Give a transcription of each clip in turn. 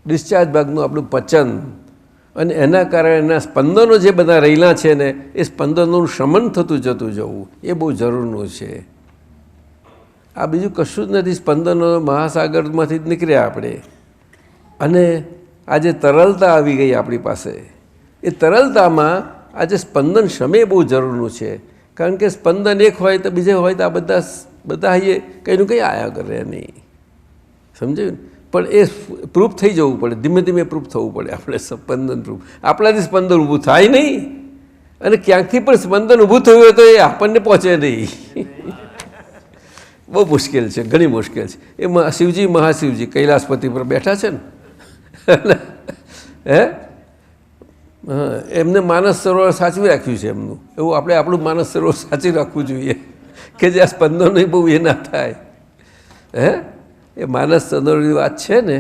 Discharge ભાગનું આપણું પચન અને એના કારણે એના સ્પંદનો જે બધા રહેલા છે ને એ સ્પંદનોનું શમન થતું જતું જવું એ બહુ જરૂરનું છે. આ બીજું કશું જ નથી. સ્પંદનો મહાસાગરમાંથી જ નીકળ્યા આપણે. અને આજે તરલતા આવી ગઈ આપણી પાસે. એ તરલતામાં આજે સ્પંદન શમે બહુ જરૂરનું છે. કારણ કે સ્પંદન એક હોય તો બીજે હોય તો આ બધા કંઈનું કંઈ આયા કરે નહીં. સમજાયું? પણ એ પ્રૂફ થઈ જવું પડે, ધીમે ધીમે પ્રૂફ થવું પડે આપણે. સ્પંદન પ્રૂફ આપણાથી સ્પંદન ઊભું થાય નહીં. અને ક્યાંકથી પણ સ્પંદન ઊભું થયું હોય તો એ આપણને પહોંચે નહીં. બહુ મુશ્કેલ છે, ઘણી મુશ્કેલ છે. એ શિવજી મહાશિવજી કૈલાસપતિ પર બેઠા છે ને હે એમને માનસ સરોવર સાચવી રાખ્યું છે એમનું. એવું આપણે આપણું માનસ સરોવર સાચવી રાખવું જોઈએ કે જે આ સ્પંદનો બહુ એ ના થાય. હે એ માનસ સરોવરની વાત છે ને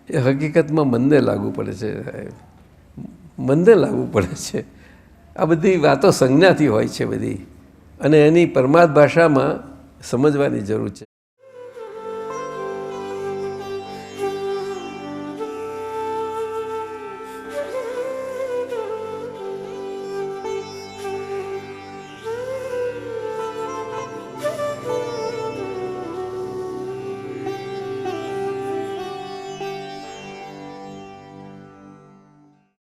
એ હકીકતમાં મનને લાગુ પડે છે, મનને લાગુ પડે છે. આ બધી વાતો સંજ્ઞાથી હોય છે બધી, અને એની પરમાર્થ ભાષામાં સમજવાની જરૂર છે.